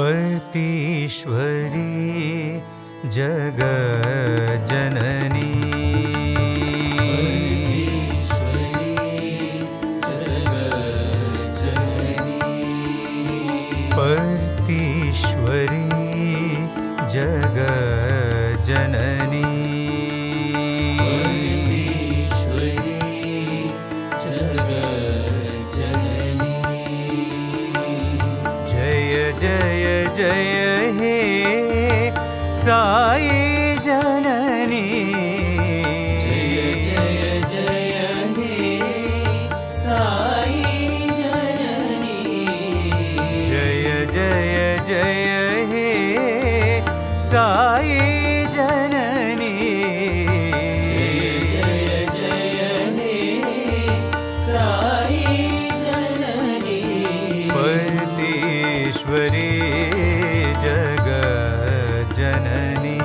पर्तीश्वरी जगज्जननी पर्तीश्वरी जगज्जननी जय जय हे साई जननी जय जय जय हे साई जननी जय जय जय हे साई जननी जय जय हे साई जननी पर्तीश्वरी जगज्जननी